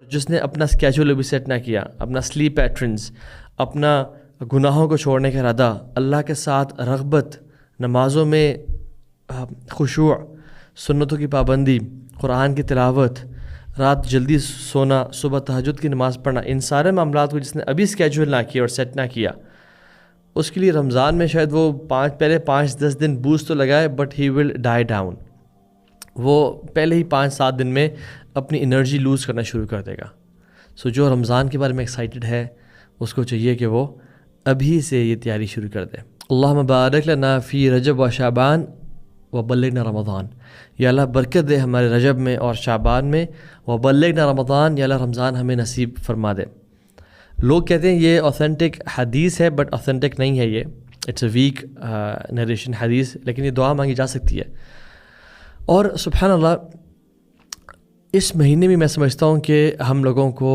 جس نے اپنا اسکیجول ابھی سیٹ نہ کیا، اپنا سلیپ پیٹرنز، اپنا گناہوں کو چھوڑنے کا ارادہ، اللہ کے ساتھ رغبت، نمازوں میں خشوع، سنتوں کی پابندی، قرآن کی تلاوت، رات جلدی سونا، صبح تہجد کی نماز پڑھنا، ان سارے معاملات کو جس نے ابھی اسکیجول نہ کیا اور سیٹ نہ کیا، اس کے لیے رمضان میں شاید وہ پہلے 5-10 دن بوسٹ تو لگائے، but he will dye down. وہ پہلے ہی 5-7 دن میں اپنی انرجی لوز کرنا شروع کر دے گا. سو جو رمضان کے بارے میں ایکسائٹڈ ہے اس کو چاہیے کہ وہ ابھی سے یہ تیاری شروع کر دے. اللہم بارک لنا فی رجب و شعبان و بلغنا رمضان. یا اللہ برکت دے ہمارے رجب میں اور شعبان میں، و بلغنا رمضان، یا اللہ رمضان ہمیں نصیب فرما دے. لوگ کہتے ہیں یہ اوتھینٹک حدیث ہے، بٹ اوتھینٹک نہیں ہے، یہ اٹس اے ویک نریشن حدیث، لیکن یہ دعا مانگی جا سکتی ہے. اور سبحان اللہ اس مہینے میں سمجھتا ہوں کہ ہم لوگوں کو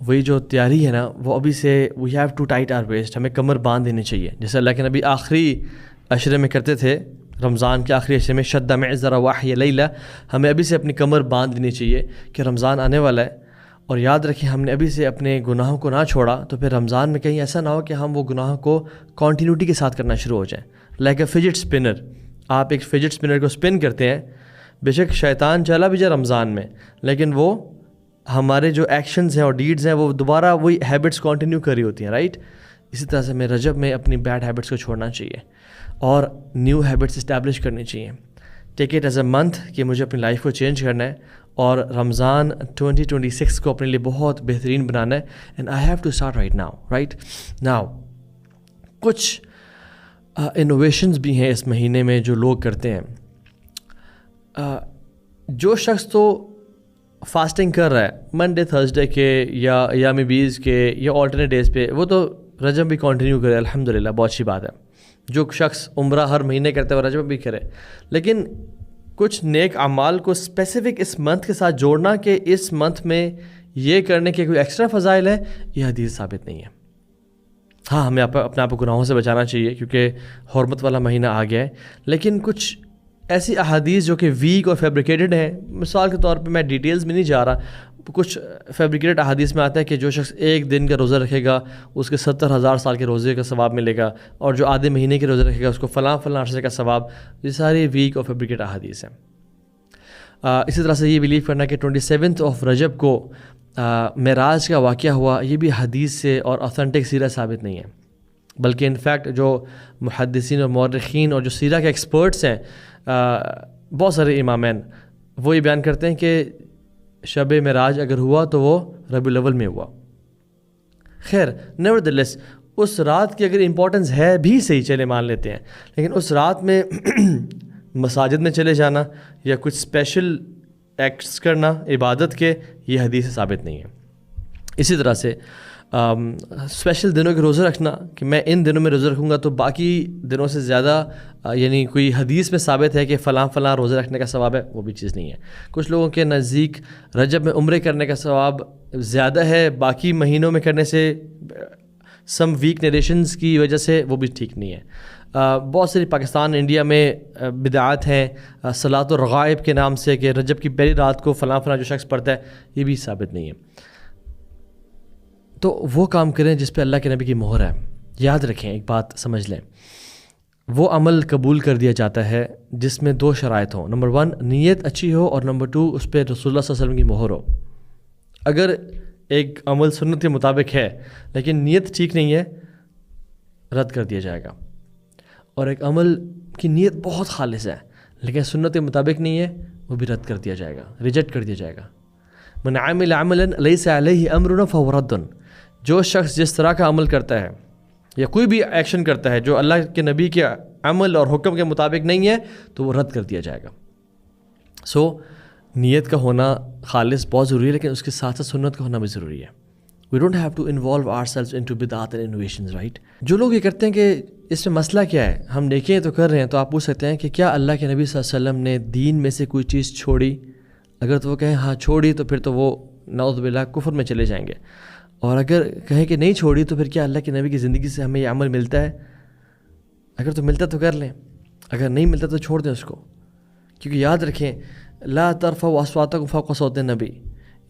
وہی جو تیاری ہے نا، وہ ابھی سے we have to tight our waist, ہمیں کمر باندھ دینی چاہیے. جیسے اللہ کے نبی آخری عشرے میں کرتے تھے، رمضان کے آخری عشرے میں شد معذرا واحی لیلہ، ہمیں ابھی سے اپنی کمر باندھ دینی چاہیے کہ رمضان آنے والا ہے. اور یاد رکھیں ہم نے ابھی سے اپنے گناہوں کو نہ چھوڑا تو پھر رمضان میں کہیں ایسا نہ ہو کہ ہم وہ گناہوں کو کنٹینیوٹی کے ساتھ کرنا شروع ہو جائیں. لائک اے فجٹ اسپنر، آپ ایک فجٹ اسپنر کو اسپن کرتے ہیں، بے شک شیطان چلا بھی جائے رمضان میں، لیکن وہ ہمارے جو ایکشنز ہیں اور ڈیڈز ہیں وہ دوبارہ وہی ہیبٹس کنٹینیو کر رہی ہوتی ہیں، رائٹ. اسی طرح سے ہمیں رجب میں اپنی بیڈ ہیبٹس کو چھوڑنا چاہیے اور نیو ہیبٹس اسٹیبلش کرنی چاہیے. Take it as a month کہ مجھے اپنی لائف کو چینج کرنا ہے اور رمضان 2026 کو اپنے لیے بہت بہترین بنانا ہے. And I have to start right now, right now. کچھ انوویشنز بھی ہیں اس مہینے میں جو لوگ کرتے ہیں. جو شخص تو فاسٹنگ کر رہا ہے منڈے تھرسڈے کے یا ایام بیز کے یا آلٹرنیٹ ڈیز پہ، وہ تو رجب بھی کنٹینیو کرے، الحمدللہ بہت اچھی بات ہے. جو شخص عمرہ ہر مہینے کرتے ہیں وہ رجب بھی کرے. لیکن کچھ نیک اعمال کو اسپیسیفک اس منتھ کے ساتھ جوڑنا کہ اس منتھ میں یہ کرنے کے کوئی ایکسٹرا فضائل ہے، یہ حدیث ثابت نہیں ہے. ہاں ہمیں اپنے آپ کو گناہوں سے بچانا چاہیے کیونکہ حرمت والا مہینہ آ گیا ہے، لیکن کچھ ایسی احادیث جو کہ ویک اور فیبریکیٹڈ ہیں، مثال کے طور پہ میں ڈیٹیلز میں نہیں جا رہا، کچھ فیبریکیٹڈ احادیث میں آتا ہے کہ جو شخص ایک دن کا روزہ رکھے گا اس کے 70,000 سال کے روزے کا ثواب ملے گا، اور جو آدھے مہینے کے روزے رکھے گا اس کو فلاں عرصے کا ثواب. یہ ساری ویک اور فیبریکیٹڈ احادیث ہیں. اسی طرح سے یہ بلیو کرنا کہ 27 آف رجب کو معراج کا واقعہ ہوا، یہ بھی حدیث سے اور اوتھینٹک سیرہ ثابت نہیں ہے. بلکہ انفیکٹ جو محدثین اور مورخین اور جو سیرہ کے ایکسپرٹس ہیں، بہت سارے امامین، وہ یہ بیان کرتے ہیں کہ شب معراج اگر ہوا تو وہ ربیع الاول میں ہوا. خیر نیورتھلیس اس رات کی اگر امپورٹنس ہے بھی صحیح، چلے مان لیتے ہیں، لیکن اس رات میں مساجد میں چلے جانا یا کچھ اسپیشل ایکٹس کرنا عبادت کے، یہ حدیث ثابت نہیں ہے. اسی طرح سے اسپیشل دنوں کے روزے رکھنا کہ میں ان دنوں میں روزہ رکھوں گا تو باقی دنوں سے زیادہ یعنی کوئی حدیث میں ثابت ہے کہ فلاں روزہ رکھنے کا ثواب ہے، وہ بھی چیز نہیں ہے. کچھ لوگوں کے نزدیک رجب میں عمرے کرنے کا ثواب زیادہ ہے باقی مہینوں میں کرنے سے، سم ویک نریشنز کی وجہ سے، وہ بھی ٹھیک نہیں ہے. بہت ساری پاکستان انڈیا میں بدعات ہیں صلاۃ الرغائب کے نام سے کہ رجب کی پہلی رات کو فلاں جو شخص پڑھتا ہے، یہ بھی ثابت نہیں ہے. تو وہ کام کریں جس پہ اللہ کے نبی کی مہر ہے. یاد رکھیں ایک بات سمجھ لیں، وہ عمل قبول کر دیا جاتا ہے جس میں 2 شرائط ہوں. نمبر 1 نیت اچھی ہو، اور نمبر 2 اس پہ رسول اللہ صلی اللہ علیہ وسلم کی مہر ہو. اگر ایک عمل سنت کے مطابق ہے لیکن نیت ٹھیک نہیں ہے، رد کر دیا جائے گا. اور ایک عمل کی نیت بہت خالص ہے لیکن سنت کے مطابق نہیں ہے، وہ بھی رد کر دیا جائے گا، ریجیکٹ کر دیا جائے گا. من عمل عملا لیس علیہ امرنا فہو رد. جو شخص جس طرح کا عمل کرتا ہے یا کوئی بھی ایکشن کرتا ہے جو اللہ کے نبی کے عمل اور حکم کے مطابق نہیں ہے تو وہ رد کر دیا جائے گا. سو نیت کا ہونا خالص بہت ضروری ہے، لیکن اس کے ساتھ ساتھ سنت کا ہونا بھی ضروری ہے. We don't have to involve ourselves into bid'at and innovations, right? جو لوگ یہ کرتے ہیں کہ اس میں مسئلہ کیا ہے، ہم دیکھیں تو کر رہے ہیں، تو آپ پوچھ سکتے ہیں کہ کیا اللہ کے نبی صلی اللہ علیہ وسلم نے دین میں سے کوئی چیز چھوڑی؟ اگر تو وہ کہیں ہاں چھوڑی تو پھر تو وہ نعوذ باللہ کفر میں چلے جائیں گے. اور اگر کہیں کہ نہیں چھوڑی تو پھر کیا اللہ کے نبی کی زندگی سے ہمیں یہ عمل ملتا ہے؟ اگر تو ملتا تو کر لیں، اگر نہیں ملتا تو چھوڑ دیں اس کو. کیونکہ یاد رکھیں لا ترفعوا اصواتکم فوق صوت النبی،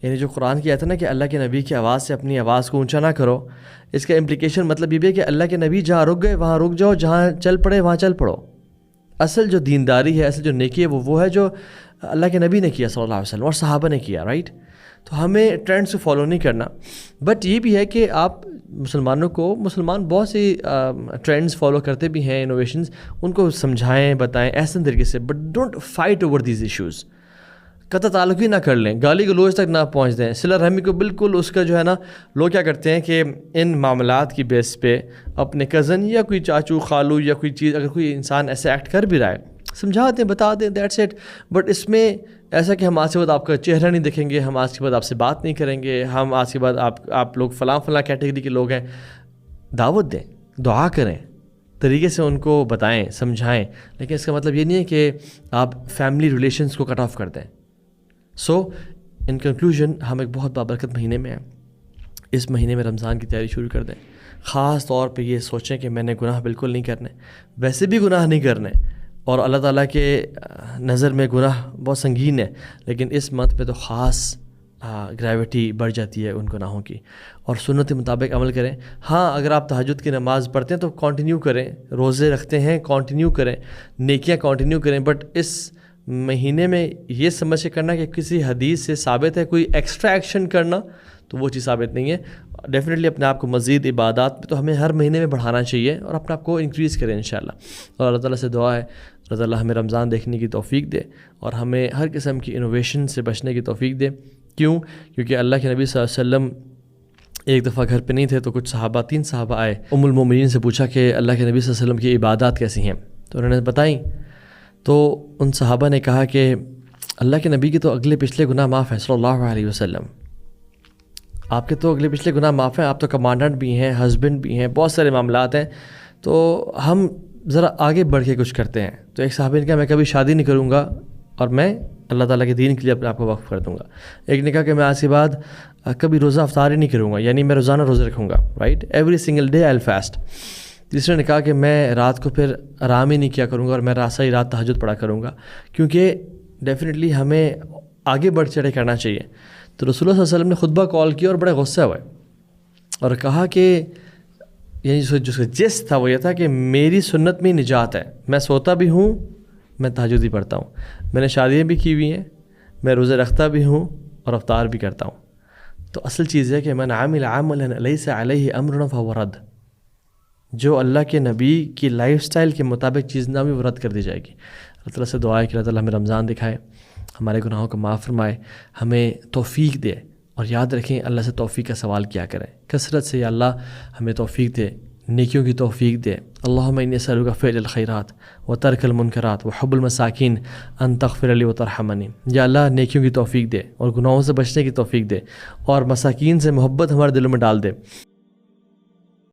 یعنی جو قرآن کی آیت ہے نا کہ اللہ کے نبی کی آواز سے اپنی آواز کو اونچا نہ کرو، اس کا امپلیکیشن مطلب یہ بھی ہے کہ اللہ کے نبی جہاں رک گئے وہاں رک جاؤ، جہاں چل پڑے وہاں چل پڑو. اصل جو دینداری ہے، اصل جو نیکی ہے وہ ہے جو اللہ کے نبی نے کیا صلی اللہ علیہ وسلم اور صحابہ نے کیا، رائٹ. تو ہمیں ٹرینڈس کو فالو نہیں کرنا. بٹ یہ بھی ہے کہ آپ مسلمان بہت سی ٹرینڈز فالو کرتے بھی ہیں، انوویشنز، ان کو سمجھائیں، بتائیں احسن طریقے سے، but don't fight over these issues. قطع تعلق ہی نہ کر لیں، گالی گلوچ تک نہ پہنچ دیں، صلہ رحمی کو بالکل اس کا جو ہے نا، لوگ کیا کرتے ہیں کہ ان معاملات کی بیس پہ اپنے کزن یا کوئی چاچو خالو یا کوئی چیز، اگر کوئی انسان ایسے ایکٹ کر بھی رہا ہے، سمجھا دیں، بتا دیں، دیٹس اٹ. بٹ اس میں ایسا کہ ہم آج کے بعد آپ کا چہرہ نہیں دیکھیں گے، ہم آج کے بعد آپ سے بات نہیں کریں گے، ہم آج کے بعد آپ لوگ فلاں کیٹیگری کے لوگ ہیں. دعوت دیں، دعا کریں، طریقے سے ان کو بتائیں، سمجھائیں، لیکن اس کا مطلب یہ نہیں ہے کہ آپ فیملی ریلیشنز کو کٹ آف کر دیں. سو ان کنکلوژن، ہم ایک بہت بابرکت مہینے میں ہیں. اس مہینے میں رمضان کی تیاری شروع کر دیں. خاص طور پہ یہ سوچیں کہ میں نے گناہ بالکل نہیں کرنے، ویسے بھی گناہ نہیں کرنے، اور اللہ تعالیٰ کے نظر میں گناہ بہت سنگین ہے، لیکن اس منتھ میں تو خاص گریوٹی بڑھ جاتی ہے ان گناہوں کی. اور سنت کے مطابق عمل کریں. ہاں، اگر آپ تہجد کی نماز پڑھتے ہیں تو کنٹینیو کریں، روزے رکھتے ہیں کنٹینیو کریں، نیکیاں کنٹینیو کریں. بٹ اس مہینے میں یہ سمجھ کے کرنا کہ کسی حدیث سے ثابت ہے کوئی ایکسٹرا ایکشن کرنا، تو وہ چیز ثابت نہیں ہے. ڈیفینیٹلی اپنے آپ کو مزید عبادات میں تو ہمیں ہر مہینے میں بڑھانا چاہیے اور اپنے آپ کو انکریز کریں انشاءاللہ. اور اللہ تعالیٰ سے دعا ہے اللہ تعالیٰ ہمیں رمضان دیکھنے کی توفیق دے اور ہمیں ہر قسم کی انوویشن سے بچنے کی توفیق دے. کیونکہ اللہ کے نبی صلی اللہ علیہ وسلم ایک دفعہ گھر پہ نہیں تھے تو کچھ صحابہ، 3 صحابہ آئے. المومنین سے پوچھا کہ اللہ کے نبی صلی اللہ علیہ وسلم کی عبادات کیسی ہیں، تو انہوں نے بتائیں. تو ان صحابہ نے کہا کہ اللہ کے نبی کے تو اگلے پچھلے گناہ معاف ہیں صلی اللہ علیہ وسلم، آپ کے تو اگلے پچھلے گناہ معاف ہیں، آپ تو کمانڈنٹ بھی ہیں، ہسبینڈ بھی ہیں، بہت سارے معاملات ہیں، تو ہم ذرا آگے بڑھ کے کچھ کرتے ہیں. تو ایک صحابی نے کہا میں کبھی شادی نہیں کروں گا اور میں اللہ تعالیٰ کے دین کے لیے اپنے آپ کو وقف کر دوں گا. ایک نے کہا کہ میں آج کے بعد کبھی روزہ افطار ہی نہیں کروں گا، یعنی میں روزانہ روزے رکھوں گا، right, every single day I will fast. تیسرے نے کہا کہ میں رات کو پھر آرام ہی نہیں کیا کروں گا اور میں ساری رات تہجد پڑھا کروں گا. کیونکہ ڈیفینیٹلی ہمیں آگے بڑھ چڑھے کرنا چاہیے. تو رسول اللہ صلی اللہ علیہ وسلم نے خطبہ کال کیا اور بڑے غصہ ہوئے اور کہا کہ یعنی جو جس تھا وہ یہ تھا کہ میری سنت میں نجات ہے، میں سوتا بھی ہوں، میں تہجد ہی پڑھتا ہوں، میں نے شادیاں بھی کی ہوئی ہیں، میں روزے رکھتا بھی ہوں اور افطار بھی کرتا ہوں. تو اصل چیز ہے کہ من عمل عملا لیس علیہ امرنا فہو رد. جو اللہ کے نبی کی لائف سٹائل کے مطابق چیز نہ بھی وہ رد کر دی جائے گی. اللہ تعالیٰ سے دعا ہے کہ اللہ تعالیٰ ہمیں رمضان دکھائے، ہمارے گناہوں کو معاف فرمائے، ہمیں توفیق دے. اور یاد رکھیں اللہ سے توفیق کا سوال کیا کریں کثرت سے، یا اللہ ہمیں توفیق دے، نیکیوں کی توفیق دے. اللہم انی اسألک فعل الخیرات و ترک المنکرات و حب المساکین ان تغفر لی و ترحمنی. یا اللہ نیکیوں کی توفیق دے اور گناہوں سے بچنے کی توفیق دے اور مساکین سے محبت ہمارے دلوں میں ڈال دے.